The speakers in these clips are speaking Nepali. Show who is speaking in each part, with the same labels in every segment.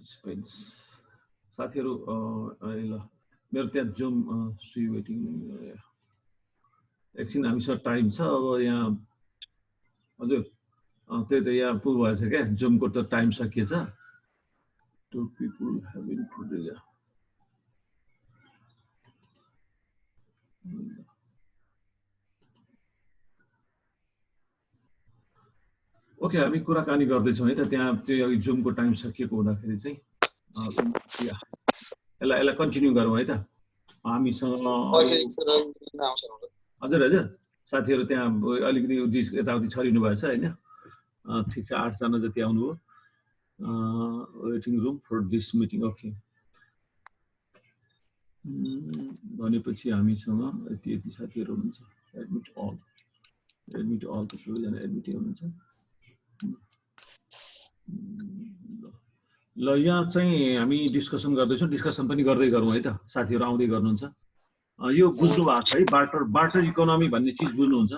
Speaker 1: participants साथीहरु ल मेरो त्यहाँ जुम सी वेटिङ एकछिन हामीसँग टाइम छ अब यहाँ हजुर त्यही त यहाँ पुग भएछ क्या जुमको त टाइम सकिएछ two people have included okay हामी कुराकानी गर्दैछौँ है त त्यहाँ त्यो अघि जुमको टाइम सकिएको हुँदाखेरि चाहिँ यसलाई कन्टिन्यू गरौँ है त हामीसँग हजुर हजुर साथीहरु त्यहाँ अलिकति यताउति छरिनु भएछ हैन ठीक छ 8 जना जति आउनुभयो waiting room for this meeting okay भनेपछि हामीसँग यति साथीहरु हुनुहुन्छ एडमिट अल त सबैजना एडमिट हुनुहुन्छ ल यहाँ चाहिँ हामी डिस्कसन गर्दैछौँ डिस्कसन पनि गर्दै गरौँ है त साथीहरु आउँदै गर्नुहुन्छ यो बुझ्नु भएको छ है बार्टर इकोनोमी भन्ने चीज बुझ्नुहुन्छ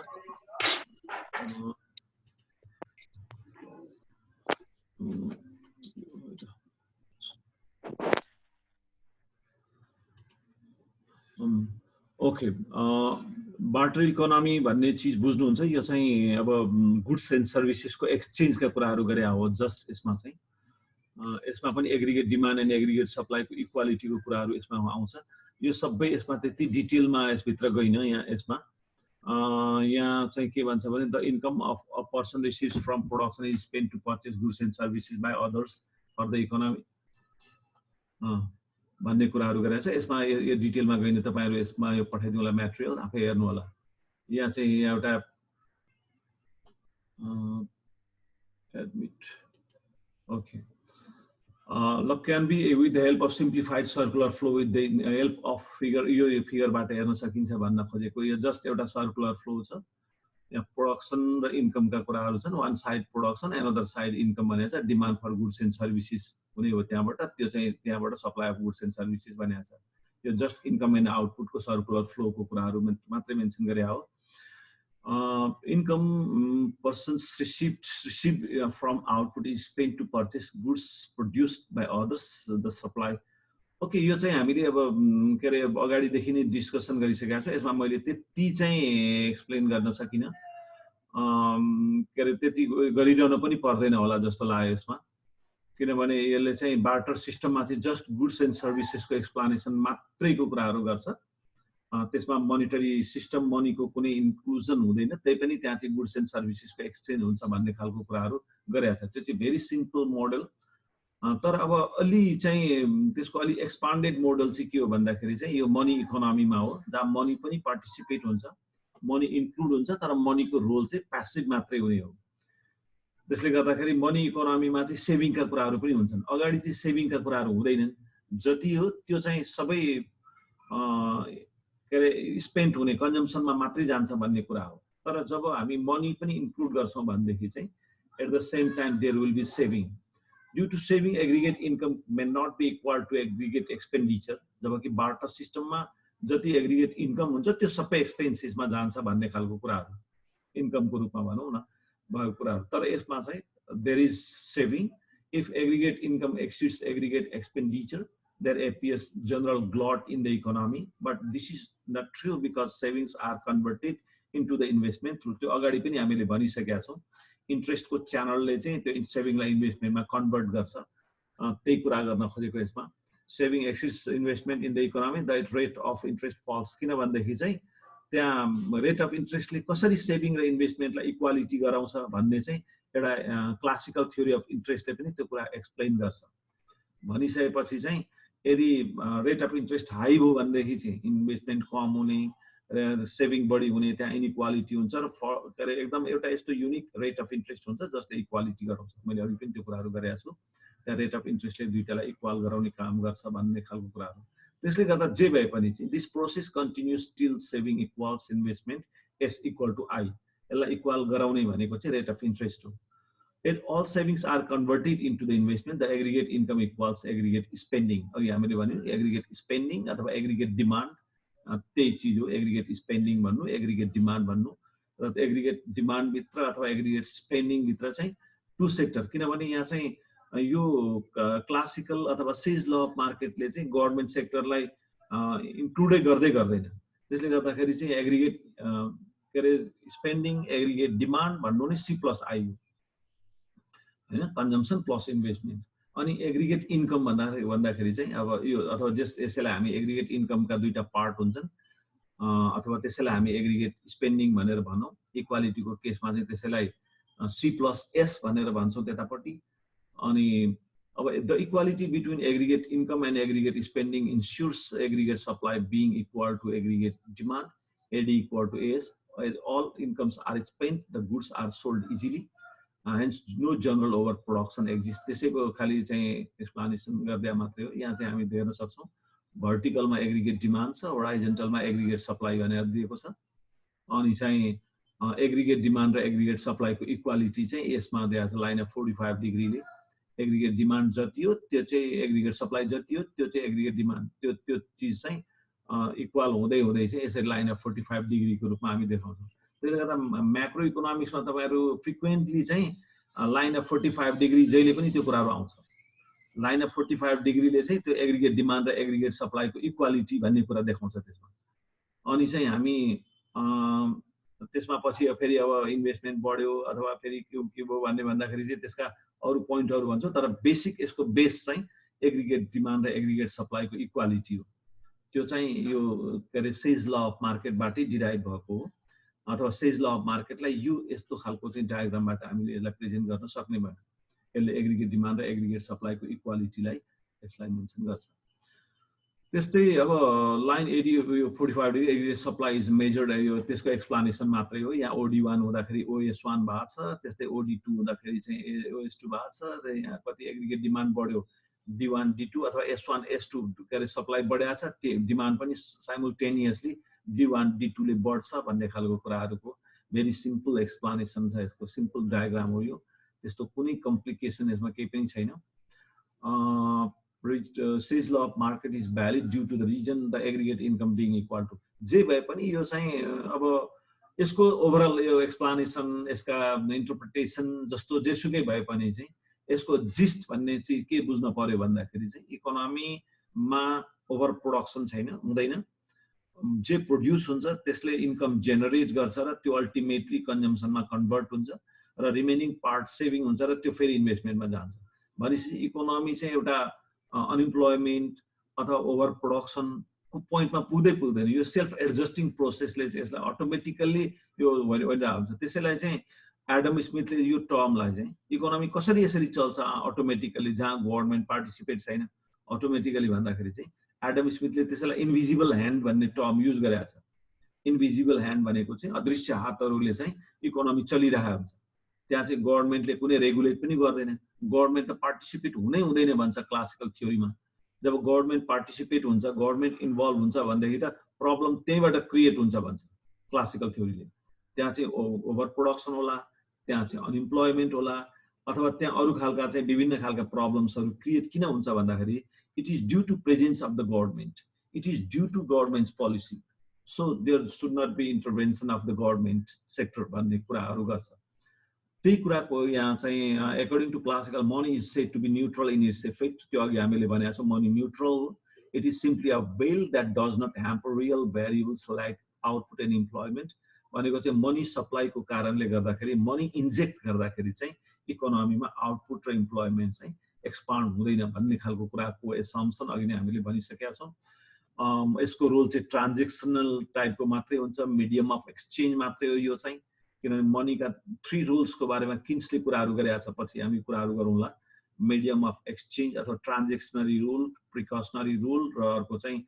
Speaker 1: ओके बार्टर इकोनोमी भन्ने चीज बुझ्नुहुन्छ यो चाहिँ अब गुड्स एन्ड सर्भिसेसको एक्सचेन्जका कुराहरु गरे हो जस्ट यसमा चाहिँ यसमा पनि एग्रिगेट डिमान्ड एन्ड एग्रिगेट सप्लाईको इक्वालिटीको कुराहरु यसमा आउँछ यो सबै यसमा त्यति डिटेलमा यसभित्र गइन यहाँ यसमा यहाँ चाहिँ के भन्छ भने the income of a person receives from production is spend to purchase goods and services by others for the economy भन्ने कुराहरु गरेछ यसमा यो डिटेलमा गइन तपाईहरु यसमा यो पठाइदिनु होला म्याटेरियल आफै हेर्नु होला यहाँ चाहिँ एउटा admit okay can be with the help of simplified circular flow with the help of figure यो फिगरबाट हेर्न सकिन्छ भन्न खोजेको यो जस्ट एउटा सर्कुलर फ्लो छ यहाँ प्रोडक्सन र इन्कमका कुराहरु छन् one side production another side income भनेको छ demand for goods and services हुने हो त्यहाँबाट त्यो चाहिँ त्यहाँबाट supply of goods and services भनेको छ यो जस्ट इन्कम एन्ड आउटपुटको सर्कुलर फ्लोको कुराहरु मात्रै मेन्सन गरे हो income persons received from output is spent to purchase goods produced by others the supply okay यो चाहिँ हामीले अब के रे अगाडि देखि नै डिस्कसन गरिसकेका छौं यसमा मैले त्यति चाहिँ एक्सप्लेन गर्न सकिन के रे त्यति गरिरहन पनि पर्दैन होला जस्तो लाग्यो यसमा किनभने यसले चाहिँ बार्टर सिस्टममा चाहिँ जस्ट गुड्स एन्ड सर्भिसेसको एक्सप्लेनेसन मात्रैको कुराहरु गर्छ त्यसमा मोनिटरी सिस्टम मनीको कुनै इन्क्लुजन हुँदैन त्यही पनि त्यहाँ चाहिँ गुड्स एन्ड सर्भिसेसको एक्सचेन्ज हुन्छ भन्ने खालको कुराहरु गरेको छ त्यो चाहिँ भेरी सिम्पल मोडल तर अब अलि चाहिँ त्यसको अलि एक्सपान्डेड मोडल चाहिँ के हो भन्दाखेरि चाहिँ यो मनी इकोनोमीमा हो जहाँ मनी पनि पार्टिसिपेट हुन्छ मनी इन्क्लुड हुन्छ तर मनीको रोल चाहिँ प्यासिभ मात्रै हुने हो त्यसले गर्दाखेरि मनी इकोनोमीमा चाहिँ सेभिङका कुराहरु पनि हुन्छन् अगाडि चाहिँ सेभिङका कुराहरु हुँदैनन् जति हो त्यो चाहिँ सबै स्पेन्ट हुने कन्जम्सनमा मात्रै जान्छ भन्ने कुरा हो तर जब हामी मनी पनि इन्क्लुड गर्छौं भन्देखि चाहिँ at the same time there will be saving due to saving aggregate income may not be equal to aggregate expenditure जबकि बार्टर सिस्टममा जति एग्रिगेट इन्कम हुन्छ त्यो सबै एक्सपेन्सेसमा जान्छ भन्ने खालको कुराहरु इन्कमको रूपमा भनौं न भएको कुराहरु तर यसमा चाहिँ there is saving if aggregate income exceeds aggregate expenditure there appears general glut in the economy but this is not true because savings are converted into the investment through त्यो अगाडि पनि हामीले भनिसकेका छौं इन्ट्रेस्टको च्यानलले चाहिँ त्यो सेभिङलाई इन्भेस्टमेन्टमा कन्भर्ट गर्छ त्यही कुरा गर्न खोजेको यसमा saving exceeds investment in the economy the rate of interest falls किन भन्दाखेरि चाहिँ त्यहाँ रेट अफ इन्ट्रेस्टले कसरी सेभिङ र इन्भेस्टमेन्टलाई इक्वालिटी गराउँछ भन्ने चाहिँ एउटा क्लासिकल थ्योरी अफ इन्ट्रेस्टले पनि त्यो कुरा एक्सप्लेन गर्छ भनिसकेपछि चाहिँ यदि रेट अफ इन्ट्रेस्ट हाई भयो भन्देखि चाहिँ इन्भेस्टमेन्ट कम हुने र सेभिङ बढी हुने त्यहाँ इनइक्वालिटी हुन्छ र एकदम एउटा यस्तो युनिक रेट अफ इन्ट्रेस्ट हुन्छ जसले इक्वालिटी गराउँछ मैले अघि पनि त्यो कुराहरु गरेको छु त्यहाँ रेट अफ इन्ट्रेस्टले दुईटालाई इक्वल गराउने काम गर्छ भन्ने खालको कुराहरु त्यसले गर्दा जे भए पनि चाहिँ this process continues till saving equals investment S equal to I यसलाई इक्वल गराउने भनेको चाहिँ रेट अफ इन्ट्रेस्ट हो If all savings are converted into the investment, the aggregate income equals aggregate spending. Okay, हामीले भन्यौ aggregate spending अथवा aggregate demand त्यही चीज हो aggregate spending भन्नु aggregate demand भन्नु र aggregate demand भित्र अथवा aggregate spending भित्र चाहिँ टु सेक्टर किनभने यहाँ चाहिँ यो क्लासिकल अथवा सेज ल अफ मार्केटले चाहिँ गभर्नमेन्ट सेक्टरलाई इन्क्लुडै गर्दैन। त्यसले गर्दाखेरि चाहिँ एग्रिगेट के अरे स्पेन्डिङ एग्रिगेट डिमान्ड भन्नु नै C+IU हैन, कन्जम्सन प्लस इन्भेस्टमेन्ट। अनि एग्रिगेट इन्कम भन्दाखेरि चाहिँ अब यो अथवा यसैलाई हामी एग्रिगेट इन्कमका दुईटा पार्ट हुन्छन्, अथवा त्यसैलाई हामी एग्रिगेट स्पेन्डिङ भनेर भनौँ। इक्वालिटीको केसमा चाहिँ त्यसैलाई C+S भनेर भन्छौँ त्यतापट्टि। अनि अब the equality between aggregate income and aggregate spending ensures aggregate supply being equal to aggregate demand, AD equal to AS। All incomes are spent, the goods are sold easily, hence no general overproduction exists। त्यसैको खाली चाहिँ एक्सप्लेनेसन गर्दै मात्रै हो। यहाँ चाहिँ हामी देख्न सक्छौँ भर्टिकलमा एग्रिगेट डिमान्ड छ, होराइजन्टलमा एग्रिगेट सप्लाई भनेर दिएको छ। अनि चाहिँ एग्रिगेट डिमान्ड र एग्रिगेट सप्लाईको इक्वालिटी चाहिँ यसमा दिएको छ लाइन अफ 45 डिग्रीले। एग्रिगेट डिमान्ड जति हो त्यो चाहिँ एग्रिगेट सप्लाई जति हो त्यो चाहिँ एग्रिगेट डिमान्ड, त्यो चिज चाहिँ इक्वल हुँदै हुँदै चाहिँ यसरी लाइन अफ 45 डिग्रीको रूपमा हामी देखाउँछौँ। त्यसले गर्दा म्याक्रो इकोनोमिक्समा तपाईँहरू फ्रिक्वेन्टली चाहिँ लाइन अफ 45 डिग्री जहिले पनि त्यो कुराहरू आउँछ। लाइन अफ 45 डिग्रीले चाहिँ त्यो एग्रिगेट डिमान्ड र एग्रिगेट सप्लाईको इक्वालिटी भन्ने कुरा देखाउँछ त्यसमा। अनि चाहिँ हामी त्यसमा पछि फेरि अब इन्भेस्टमेन्ट बढ्यो अथवा फेरि के भयो भन्ने भन्दाखेरि चाहिँ त्यसका अरू पोइन्टहरू भन्छौँ, तर बेसिक यसको बेस चाहिँ एग्रिगेट डिमान्ड र एग्रिगेट सप्लाईको इक्वालिटी हो। त्यो चाहिँ यो के अरे सेज ल अफ मार्केटबाटै डिराइभ भएको हो, अथवा सेज ल अफ मार्केटलाई यो यस्तो खालको चाहिँ डायग्रामबाट हामीले यसलाई प्रेजेन्ट गर्न सक्ने भयो। यसले एग्रिगेट डिमान्ड र एग्रिगेट सप्लाईको इक्वालिटीलाई यसलाई मेन्सन गर्छ। त्यस्तै अब लाइन AD यो 45 degree aggregate supply is measured, यो त्यसको एक्सप्लेनेसन मात्रै हो। यहाँ OD1 हुँदाखेरि OS1 भएको छ, त्यस्तै OD2 हुँदाखेरि चाहिँ OS2 भएको छ। र यहाँ कति एग्रिगेट डिमान्ड बढ्यो D1 D2 अथवा S1 S2 के अरे सप्लाई बढेको छ, डिमान्ड पनि साइमल्टेनियसली D1 D2 ले बढ्छ भन्ने खालको कुराहरूको भेरी सिम्पल एक्सप्लेनेसन छ। यसको सिम्पल डायग्राम हो यो, त्यस्तो कुनै कम्प्लिकेसन यसमा केही पनि छैन। Say's law of market is valid due to the reason the aggregate income being equal to. जे भए पनि यो चाहिँ अब यसको ओभरअल यो एक्सप्लेनेसन, यसका इन्टरप्रिटेसन जस्तो जेसुकै भए पनि चाहिँ यसको जिस्ट भन्ने चाहिँ के बुझ्न पर्यो भन्दाखेरि चाहिँ इकोनोमीमा ओभर प्रोडक्सन छैन, हुँदैन। जे प्रोड्युस हुन्छ त्यसले इन्कम जेनेरेट गर्छ र त्यो अल्टिमेटली कन्जम्सनमा कन्भर्ट हुन्छ र रिमेनिङ पार्ट सेभिङ हुन्छ र त्यो फेरि इन्भेस्टमेन्टमा जान्छ। भनेपछि इकोनोमी चाहिँ एउटा अनइम्प्लोयमेन्ट अथवा ओभर प्रोडक्सनको पोइन्टमा पुग्दैन। यो सेल्फ एडजस्टिङ प्रोसेसले चाहिँ यसलाई अटोमेटिकल्ली यो भइरहेको हुन्छ। त्यसैलाई चाहिँ एडम स्मिथले यो टर्मलाई चाहिँ इकोनोमी कसरी यसरी चल्छ अटोमेटिकली, जहाँ गभर्नमेन्ट पार्टिसिपेट छैन अटोमेटिकली भन्दाखेरि चाहिँ एडम स्मिथले त्यसैलाई इन्भिजिबल ह्यान्ड भन्ने टर्म युज गरेको छ। इन्भिजिबल ह्यान्ड भनेको चाहिँ अदृश्य हातहरूले चाहिँ इकोनोमी चलिरहेको हुन्छ। त्यहाँ चाहिँ गभर्नमेन्टले कुनै रेगुलेट पनि गर्दैन, गभर्नमेन्ट त पार्टिसिपेट हुँदैन भन्छ क्लासिकल थ्योरीमा। जब गभर्नमेन्ट पार्टिसिपेट हुन्छ, गभर्नमेन्ट इन्भल्भ हुन्छ भनेदेखि त प्रब्लम त्यहीँबाट क्रिएट हुन्छ भन्छ क्लासिकल थ्योरीले। त्यहाँ चाहिँ ओभर प्रोडक्सन होला, त्यहाँ चाहिँ अनइम्प्लोयमेन्ट होला, अथवा त्यहाँ अरू खालका चाहिँ विभिन्न खालका प्रब्लम्सहरू क्रिएट किन हुन्छ भन्दाखेरि it is due to presence of the government, it is due to government's policy, so there should not be intervention of the government sector भन्ने कुराहरू गर्छ। त्यही कुराको यहाँ चाहिँ according to classical money is said to be neutral in its effect. त्यो अघि हामीले भनेको छौँ money neutral, it is simply a veil that does not hamper real variables like output and employment. भनेको चाहिँ मनी सप्लाईको कारणले गर्दाखेरि, मनी इन्जेक्ट गर्दाखेरि चाहिँ इकोनोमीमा आउटपुट र इम्प्लोयमेन्ट चाहिँ एक्सपान्ड हुँदैन भन्ने खालको कुराको एसम्पसन अघि नै हामीले भनिसकेका छौँ। यसको रोल चाहिँ ट्रान्जेक्सनल टाइपको मात्रै हुन्छ, मिडियम अफ एक्सचेन्ज मात्रै हो यो चाहिँ। किनभने मनीका 3 रुल्सको बारेमा किन्सले कुराहरू गरेका छ, पछि हामी कुराहरू गरौँला। मिडियम अफ एक्सचेन्ज अथवा ट्रान्जेक्सनरी रुल, प्रिकसनरी रुल र अर्को चाहिँ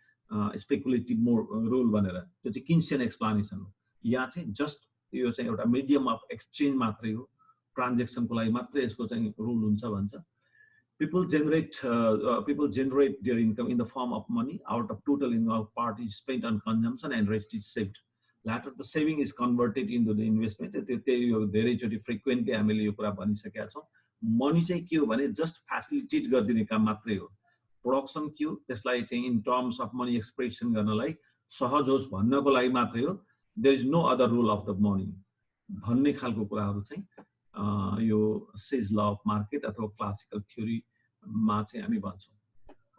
Speaker 1: स्पेकुलेटिभ रुल भनेर, त्यो चाहिँ किन्सियन एक्सप्लेनेसन हो। यहाँ चाहिँ जस्ट यो चाहिँ एउटा मिडियम अफ एक्सचेन्ज मात्रै हो, ट्रान्जेक्सनको लागि मात्रै यसको चाहिँ रुल हुन्छ भन्छ। People generate their income in the form of money. Out of total income, part is spent on consumption and rest is saved. Latter, the saving is converted into the investment. धेरैचोटि फ्रिक्वेन्टली हामीले यो कुरा भनिसकेका छौँ। मनी चाहिँ के हो भने जस्ट फेसिलिटेट गरिदिने काम मात्रै हो। प्रोडक्सन के हो त्यसलाई चाहिँ in terms of money expression गर्नलाई सहज होस् भन्नको लागि मात्रै हो। There is no other rule of the money भन्ने खालको कुराहरू चाहिँ यो सेज ल अफ मार्केट अथवा क्लासिकल थ्योरीमा चाहिँ हामी भन्छौँ।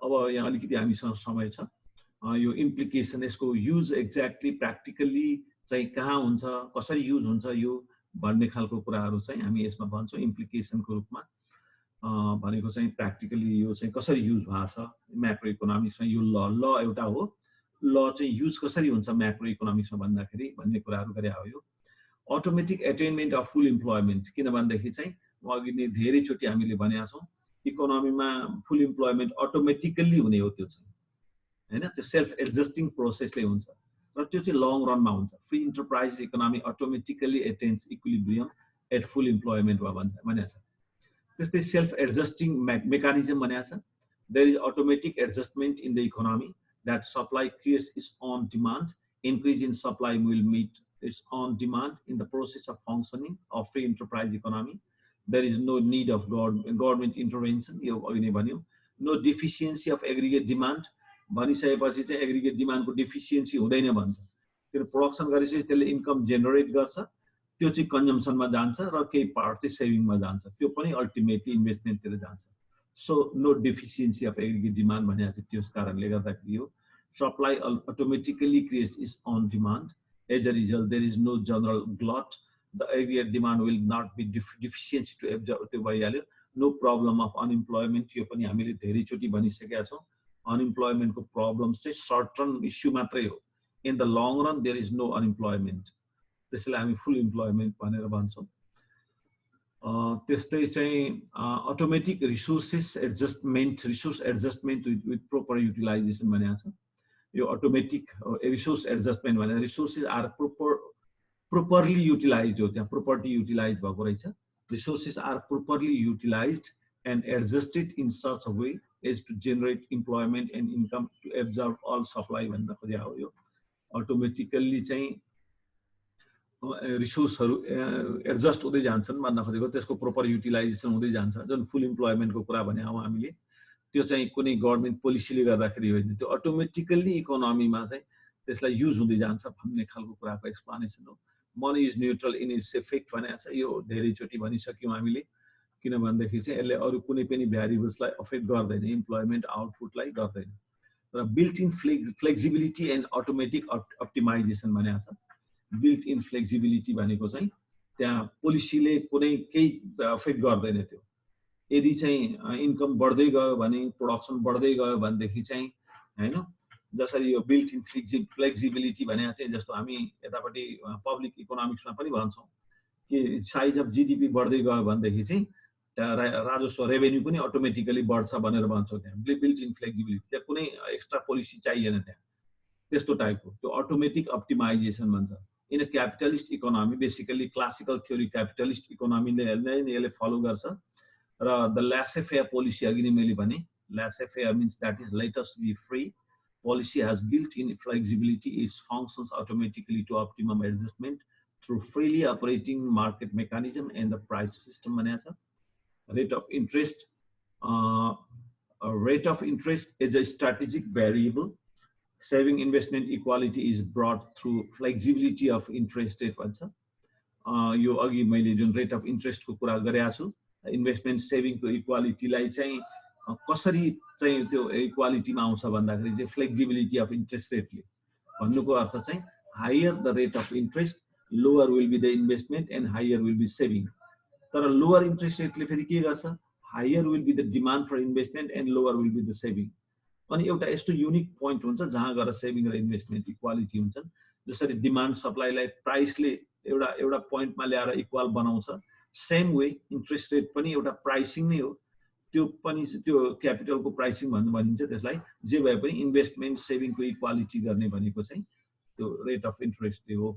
Speaker 1: अब यहाँ अलिकति हामीसँग समय छ, यो इम्प्लिकेसन, यसको युज एक्ज्याक्टली प्र्याक्टिकल्ली चाहिँ कहाँ हुन्छ, कसरी युज हुन्छ यो भन्ने खालको कुराहरू चाहिँ हामी यसमा भन्छौँ इम्प्लिकेसनको रूपमा। भनेको चाहिँ प्र्याक्टिकली यो चाहिँ कसरी युज भएको छ म्याक्रो इकोनोमिक्समा, यो ल एउटा हो, ल चाहिँ युज कसरी हुन्छ म्याक्रो इकोनोमिक्समा भन्दाखेरि भन्ने कुराहरू गरे हो। यो अटोमेटिक एटेनमेन्ट अफ फुल इम्प्लोइमेन्ट, किनभनेदेखि चाहिँ अघि नै धेरैचोटि हामीले भनेका छौँ इकोनोमीमा फुल इम्प्लोइमेन्ट अटोमेटिकल्ली हुने हो, त्यो चाहिँ हैन, त्यो सेल्फ एडजस्टिङ प्रोसेसले हुन्छ र त्यो चाहिँ लङ रनमा हुन्छ। Free enterprise economy automatically attains equilibrium at full इम्प्लोइमेन्टमा भनेको छ। त्यस्तै सेल्फ एडजस्टिङ मेकानिजम भनेको छ। There is automatic adjustment in the economy that supply creates its own demand, increase in supply will meet its own demand in the process of functioning of free enterprise economy. There is no need of government intervention. यो अघि नै भन्यो, no deficiency of aggregate demand, भनिसकेपछि चाहिँ एग्रिगेट डिमान्डको डिफिसियन्सी हुँदैन भन्छ। किन प्रोडक्सन गरेपछि त्यसले इन्कम जेनेरेट गर्छ, त्यो चाहिँ कन्जम्सनमा जान्छ र केही पार्ट चाहिँ सेभिङमा जान्छ, त्यो पनि अल्टिमेटली इन्भेस्टमेन्टतिर जान्छ। So no deficiency of aggregate demand भने चाहिँ त्यस कारणले गर्दाखेरि हो supply automatically creates its own demand. As a result, there is no general glut. The aggregate demand will not be deficiency to absorb. No problem of unemployment. यो पनि हामीले धेरैचोटि भनिसकेका छौँ। Unemployment को problem चाहिँ short term issue मात्रै हो. In the long run, there is no unemployment. त्यसैले हामी full employment भनेर भन्छौँ। त्यस्तै चाहिँ automatic resources adjustment, resource adjustment with proper utilization भनेको छ। यो अटोमेटिक रिसोर्स एडजस्टमेन्ट भनेर रिसोर्सेस आर प्रोपरली युटिलाइज हो, त्यहाँ प्रोपर्टी युटिलाइज भएको रहेछ। Resources are properly utilised and adjusted in such a way as to generate employment and income to absorb all supply भनेर खोजेको हो। यो अटोमेटिकल्ली चाहिँ रिसोर्सहरू एडजस्ट हुँदै जान्छन् भन्न खोजेको, त्यसको प्रोपर युटिलाइजेसन हुँदै जान्छ। जुन फुल इम्प्लोइमेन्टको कुरा भने हौ हामीले, त्यो चाहिँ कुनै गभर्नमेन्ट पोलिसीले गर्दाखेरि होइन, त्यो अटोमेटिकल्ली इकोनोमीमा चाहिँ त्यसलाई युज हुँदै जान्छ भन्ने खालको कुराको एक्सप्लेनेसन हो। Money is neutral in its effect भनेको छ, यो धेरैचोटि भनिसक्यौँ हामीले। किनभनेदेखि चाहिँ यसले अरू कुनै पनि भ्यारिएबल्सलाई अफेक्ट गर्दैन, इम्प्लोइमेन्ट आउटपुटलाई गर्दैन। र built in flexibility and automatic optimisation भनेको छ। बिल्ट इन फ्लेक्सिबिलिटी भनेको चाहिँ त्यहाँ पोलिसीले कुनै केही अफेक्ट गर्दैन। त्यो यदि चाहिँ इन्कम बढ्दै गयो भने, प्रोडक्सन बढ्दै गयो भनेदेखि चाहिँ हैन, जसरी यो बिल्ट इन फ्लेक्सिबिलिटी भने चाहिँ जस्तो हामी यतापट्टि पब्लिक इकोनोमिक्समा पनि भन्छौँ कि साइज अफ जीडीपी बढ्दै गयो भनेदेखि चाहिँ राजस्व रेभेन्यू पनि अटोमेटिकली बढ्छ भनेर भन्छौँ। त्यहाँ बिल्ट इन फ्लेक्सिबिलिटी, त्यहाँ कुनै एक्स्ट्रा पोलिसी चाहिएन त्यहाँ, त्यस्तो टाइपको त्यो अटोमेटिक अप्टिमाइजेसन भन्छ। In a capitalist economy, basically classical theory capitalist इकोनोमीले यसले फलो गर्छ। र द laissez-faire policy अघि नै मैले भने, laissez-faire means that is let us be free. Policy has built-in flexibility. It functions automatically to optimum adjustment through freely operating market mechanism and the price system भनेको छ। Rate of interest, rate of interest is a strategic variable. Saving investment equality is brought through flexibility of interest rate भन्छ। यो अघि मैले जुन रेट अफ इन्ट्रेस्टको कुरा गरेको छु, इन्भेस्टमेन्ट सेभिङको इक्वालिटीलाई चाहिँ कसरी चाहिँ त्यो इक्वालिटीमा आउँछ भन्दाखेरि चाहिँ फ्लेक्सिबिलिटी अफ इन्ट्रेस्ट रेटले। भन्नुको अर्थ चाहिँ higher the rate of interest, lower will be the investment and higher will be saving. तर लोअर इन्ट्रेस्ट रेटले फेरि के गर्छ, higher will be the demand for investment and lower will be the saving. अनि एउटा यस्तो युनिक पोइन्ट हुन्छ जहाँ गएर सेभिङ र इन्भेस्टमेन्ट इक्वालिटी हुन्छन्। जसरी डिमान्ड सप्लाईलाई प्राइसले एउटा पोइन्टमा ल्याएर इक्वल बनाउँछ, सेम वे इन्ट्रेस्ट रेट पनि एउटा प्राइसिङ नै हो। त्यो पनि त्यो क्यापिटलको प्राइसिङ भनिन्छ त्यसलाई। जे भए पनि इन्भेस्टमेन्ट सेभिङको इक्वालिटी गर्ने भनेको चाहिँ त्यो रेट अफ इन्ट्रेस्ट हो।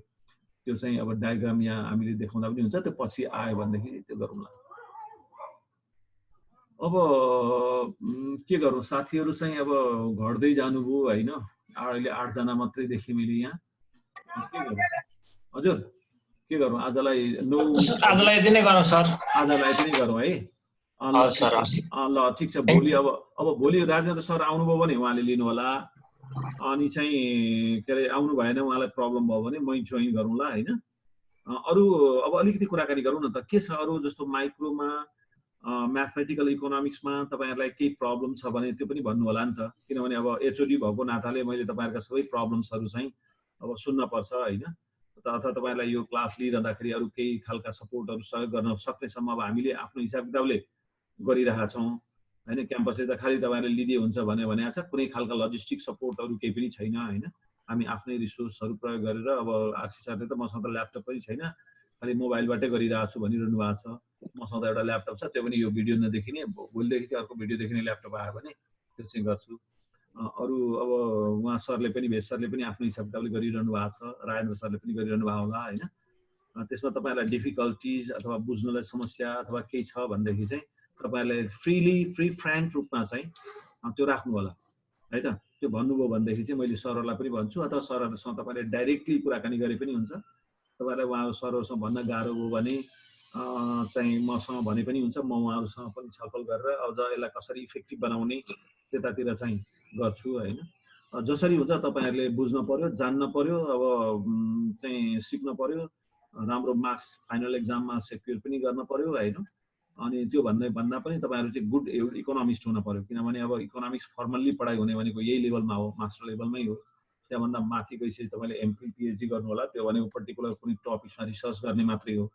Speaker 1: त्यो चाहिँ अब डायग्राम यहाँ हामीले देखाउँदा पनि हुन्छ, त्यो पछि आयो भनेदेखि त्यो गरौँला। अब के गरौँ साथीहरू चाहिँ अब घट्दै जानुभयो होइन, अहिले 8 जना मात्रै देखेँ मैले यहाँ। के गरौँ हजुर, के गरौँ आजलाई
Speaker 2: आजलाई यति नै गरौँ सर,
Speaker 1: आजलाई यति नै गरौँ है। ल ठिक छ। भोलि अब भोलि राजेन्द्र सर आउनुभयो भने उहाँले लिनु होला, अनि चाहिँ के अरे आउनु भएन उहाँलाई प्रब्लम भयो भने मै जोइन गरौँला होइन। अरू अब अलिकति कुराकानी गरौँ न त, के छ अरू जस्तो माइक्रोमा म्याथमेटिकल इकोनोमिक्समा तपाईँहरूलाई केही प्रब्लम छ भने त्यो पनि भन्नु होला नि त, किनभने अब एचओडी भएको नाताले मैले तपाईँहरूका सबै प्रब्लम्सहरू चाहिँ अब सुन्न पर्छ होइन, अथवा तपाईँहरूलाई यो क्लास लिइरहँदाखेरि अरू केही खालका सपोर्टहरू सहयोग गर्न सक्नेसम्म अब हामीले आफ्नो हिसाब किताबले गरिरहेका छौँ होइन। क्याम्पसले त खालि तपाईँहरूले लिदिए हुन्छ भने छ, कुनै खालका लजिस्टिक सपोर्टहरू केही पनि छैन होइन। हामी आफ्नै रिसोर्सहरू प्रयोग गरेर, अब आशिष सरले त मसँग त ल्यापटप पनि छैन, खालि मोबाइलबाटै गरिरहेको छु भनिरहनु भएको छ। मसँग त एउटा ल्यापटप छ, त्यो पनि यो भिडियो नदेखिने, भोलिदेखि चाहिँ अर्को भिडियो देखिने ल्यापटप आयो भने त्यो चाहिँ गर्छु। अरू अब उहाँ सरले पनि, भेष सरले पनि आफ्नो हिसाब किताबले गरिरहनु भएको छ, राजेन्द्र सरले पनि गरिरहनु भएको होला होइन। त्यसमा तपाईँहरूलाई डिफिकल्टिज अथवा बुझ्नलाई समस्या अथवा केही छ भनेदेखि चाहिँ तपाईँहरूले फ्री फ्र्याङ्क रूपमा चाहिँ त्यो राख्नु होला है त। त्यो भन्नुभयो भनेदेखि चाहिँ मैले सरहरूलाई पनि भन्छु, अथवा सरहरूसँग तपाईँले डाइरेक्टली कुराकानी गरे पनि हुन्छ। तपाईँलाई उहाँ सरहरूसँग भन्न गाह्रो भयो भने चाहिँ मसँग भने पनि हुन्छ, म उहाँहरूसँग पनि छलफल गरेर अझ यसलाई कसरी इफेक्टिभ बनाउने त्यतातिर चाहिँ गर्छु होइन। जसरी हुन्छ तपाईँहरूले बुझ्न पर्यो, जान्न पर्यो, अब चाहिँ सिक्न पर्यो, राम्रो मार्क्स फाइनल एक्जाममा सेक्युर पनि गर्न पर्यो होइन। अनि त्यो भन्दा पनि तपाईँहरू चाहिँ गुड इकोनोमिस्ट हुन पर्यो, किनभने अब इकोनोमिक्स फर्मल्ली पढाइ हुने भनेको यही लेभलमा हो, मास्टर लेभलमै हो। त्यहाँभन्दा माथि गइसकेपछि तपाईँले एमफिल पिएचडी गर्नु होला, त्यो भनेको पर्टिकुलर कुनै टपिकमा रिसर्च गर्ने मात्रै हो।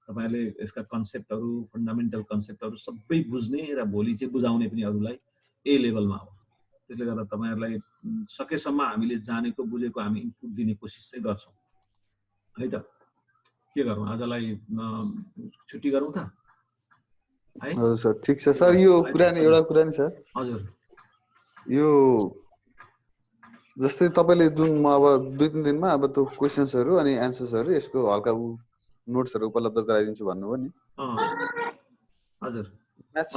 Speaker 1: तपाईँले यसका कन्सेप्टहरू, फन्डामेन्टल कन्सेप्टहरू सबै बुझ्ने र भोलि चाहिँ बुझाउने पनि अरूलाई ए लेभलमा हो। त्यसले गर्दा तपाईँहरूलाई सकेसम्म हामीले जानेको बुझेको हामी इनपुट दिने कोसिस चाहिँ गर्छौँ है त। के गरौँ, आजलाई छुट्टी गरौँ त?
Speaker 3: हजुर सर, ठिक छ सर। यो कुरा नि एउटा कुरा नि सर,
Speaker 1: हजुर
Speaker 3: यो जस्तै तपाईँले जुन म अब 2-3 दिनमा अब त्यो क्वेसन्सहरू अनि एन्सर्सहरू यसको हल्का नोट्सहरू उपलब्ध गराइदिन्छु भन्नुभयो नि।
Speaker 1: हजुर,
Speaker 3: म्याथ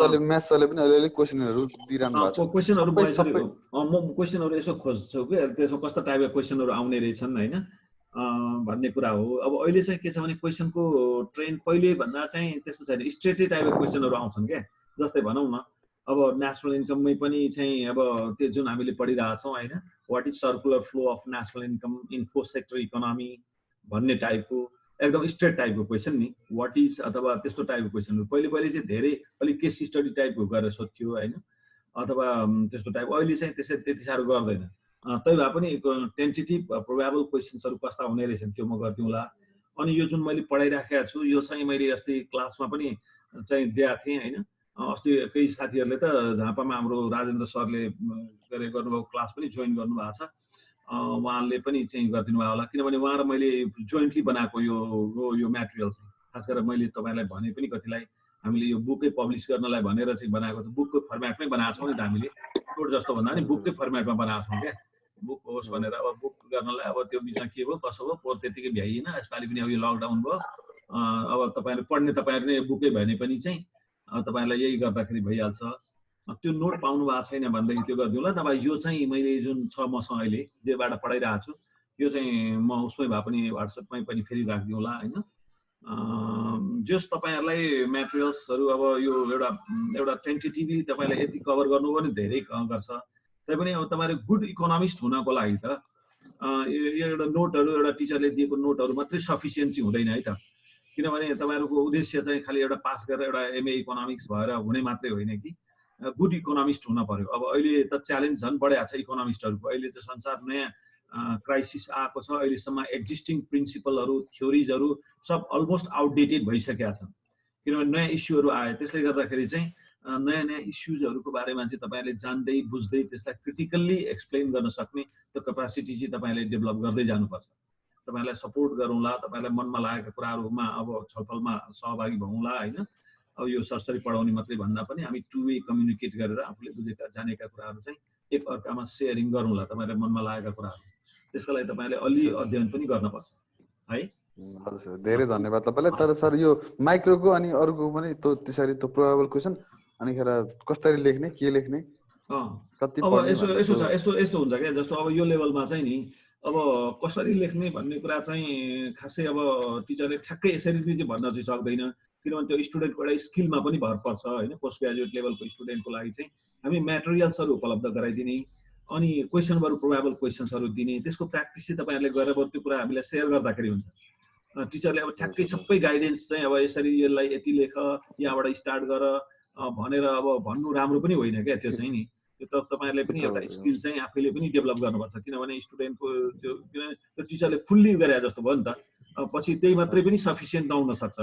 Speaker 3: सरले पनि अलिअलि क्वेसनहरू दिइरहनु भएको छ।
Speaker 1: क्वेसनहरू म क्वेसनहरू यसो खोज्छु कि त्यसमा कस्तो टाइपको क्वेसनहरू आउने रहेछन् होइन भन्ने कुरा हो। अब अहिले चाहिँ के छ भने क्वेसनको ट्रेन्ड पहिले भन्दा चाहिँ त्यस्तो छैन, स्ट्रेटै टाइपको क्वेसनहरू आउँछन् क्या। जस्तै भनौँ न, अब नेसनल इन्कममै पनि चाहिँ अब त्यो जुन हामीले पढिरहेछौँ होइन, what is circular flow of national income in 4 sector economy भन्ने टाइपको एकदम स्ट्रेट टाइपको क्वेसन नि, वाट इज अथवा त्यस्तो टाइपको क्वेसनहरू पहिले चाहिँ धेरै अलिक केस स्टडी टाइपको गरेर सोध्थ्यो होइन, अथवा त्यस्तो टाइप। अहिले चाहिँ त्यसै त्यति साह्रो गर्दैन। त्यही भए पनि टेन्टेटिभ प्रोबेबल क्वेसन्सहरू कस्ता हुने रहेछन् त्यो म गरिदिउँला। अनि यो जुन मैले पढाइराखेको छु यो चाहिँ मैले अस्ति क्लासमा पनि चाहिँ दिएको थिएँ होइन। अस्ति केही साथीहरूले त झापामा हाम्रो राजेन्द्र सरले गर्नुभएको क्लास पनि जोइन गर्नुभएको छ, उहाँले पनि चाहिँ गरिदिनु भयो होला, किनभने उहाँ र मैले जोइन्टली बनाएको यो म्याटेरियल चाहिँ खास गरेर मैले तपाईँलाई भने पनि कतिलाई हामीले यो बुकै पब्लिस गर्नलाई भनेर चाहिँ बनाएको, बुकको फर्मेटमै बनाएको छौँ नि त हामीले। नोट जस्तो भन्दा पनि बुककै फर्मेटमा बनाएको छौँ क्या, बुक होस् भनेर। अब बुक गर्नलाई अब त्यो बिचमा के भयो कसो भयो पोहोर त्यतिकै भ्याइएन, यसपालि पनि अब यो लकडाउन भयो। अब तपाईँहरू पढ्ने तपाईँहरू नै बुकै भने पनि चाहिँ तपाईँहरूलाई यही गर्दाखेरि भइहाल्छ। त्यो नोट पाउनु भएको छैन भनेदेखि त्यो गरिदिउँला, नभए यो चाहिँ मैले जुन छ मसँग अहिले जेबाट पढाइरहेको छु यो चाहिँ म उसमै भए पनि वाट्सएपमै पनि फेरि राखिदिउँला होइन। जस तपाईँहरूलाई म्याटेरियल्सहरू अब यो एउटा टेन्टेटिभली तपाईँलाई यति कभर गर्नु पनि धेरै गर्छ। तैपनि अब तपाईँहरू गुड इकोनोमिस्ट हुनको लागि त यो एउटा नोटहरू, एउटा टिचरले दिएको नोटहरू मात्रै सफिसियन्ट चाहिँ हुँदैन है त। किनभने तपाईँहरूको उद्देश्य चाहिँ खालि एउटा पास गरेर एउटा एमए इकोनोमिक्स भएर हुने मात्रै होइन कि गुड इकोनोमिस्ट हुन पर्यो। अब अहिले त च्यालेन्ज झन् बढिया छ इकोनोमिस्टहरूको। अहिले चाहिँ संसार नयाँ क्राइसिस आएको छ, अहिलेसम्म एक्जिस्टिङ प्रिन्सिपलहरू थ्योरिजहरू सब अलमोस्ट आउटडेटेड भइसकेका छन्, किनभने नयाँ इस्युहरू आए। त्यसले गर्दाखेरि चाहिँ नयाँ इस्युजहरूको बारेमा चाहिँ तपाईँहरूले जान्दै बुझ्दै त्यसलाई क्रिटिकल्ली एक्सप्लेन गर्न सक्ने त्यो क्यापासिटी चाहिँ तपाईँले डेभलप गर्दै जानुपर्छ। तपाईँहरूलाई सपोर्ट गरौँला, तपाईँलाई मनमा लागेका कुराहरूमा अब छलफलमा सहभागी भौँला होइन। अब यो सरसरी पढाउने मात्रै भन्दा पनि हामी टु वे कम्युनिकेट गरेर आफूले बुझेका जानेका कुराहरू चाहिँ एक अर्कामा सेयरिङ गरौँला, तपाईँलाई मनमा लागेका कुराहरू। त्यसको लागि तपाईँले अलि अध्ययन पनि गर्नुपर्छ है।
Speaker 3: हजुर, धेरै धन्यवाद तपाईँलाई। तर सर यो माइक्रोको अनि अरूको पनि त्यसरी त्यो प्रोबेबल क्वेसन अनिखेर कसरी लेख्ने, के लेख्ने, कति पढ्ने
Speaker 1: यस्तो हुन्छ क्या। जस्तो अब यो लेभलमा चाहिँ नि अब कसरी लेख्ने भन्ने कुरा चाहिँ खासै अब टिचरले ठ्याक्कै यसरी चाहिँ भन्न चाहिँ सक्दैन, किनभने त्यो स्टुडेन्टको एउटा स्किलमा पनि भर पर्छ होइन। पोस्ट ग्रेजुएट लेभलको स्टुडेन्टको लागि चाहिँ हामी म्याटेरियल्सहरू उपलब्ध गराइदिने अनि क्वेसनहरू प्रोबेबल क्वेसन्सहरू दिने, त्यसको प्र्याक्टिस चाहिँ तपाईँहरूले गरेर त्यो कुरा हामीलाई सेयर गर्दाखेरि हुन्छ। टिचरले अब ठ्याक्कै सबै गाइडेन्स चाहिँ अब यसरी यसलाई यति लेख यहाँबाट स्टार्ट गर भनेर अब भन्नु राम्रो पनि होइन क्या त्यो चाहिँ नि त्यो त तपाईहरुले पनि एउटा स्किल चाहिँ आफैले पनि डेभलप गर्नुपर्छ किनभने स्टुडेन्टको त्यो टिचरले फुल्ली गरे जस्तो भयो नि त पछि त्यही मात्रै पनि सफिसिएन्ट नहुन सक्छ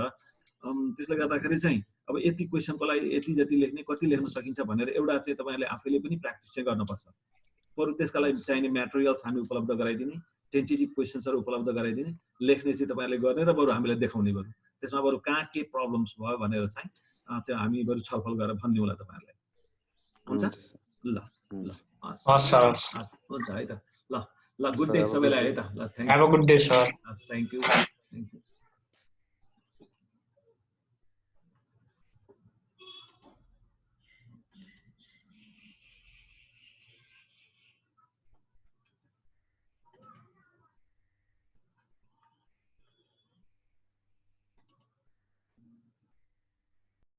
Speaker 1: त्यसले गर्दाखेरि चाहिँ अब यति क्वेशनको लागि यति जति लेख्ने कति लेख्न सकिन्छ भनेर एउटा चाहिँ तपाईहरुले आफैले पनि प्र्याक्टिस चाहिँ गर्नुपर्छ बरु त्यसका लागि चाहिने मटेरियल्स हामी उपलब्ध गराइदिने टेन्टेटिभ क्वेशन्सहरु उपलब्ध गराइदिने लेख्ने चाहिँ तपाईहरुले गर्ने र बरु हामीलाई देखाउने बरु त्यसमा बरु कहाँ के प्रब्लम्स भयो भनेर चाहिँ त्यो हामी बरु छलफल गरेर भन्ने होला तपाईहरुलाई हुन्छ ल ल
Speaker 2: हस् सर
Speaker 1: हुन्छ है त ल ल गुड डे सबैलाई है त ल thank you
Speaker 2: have a good day sir
Speaker 1: thank you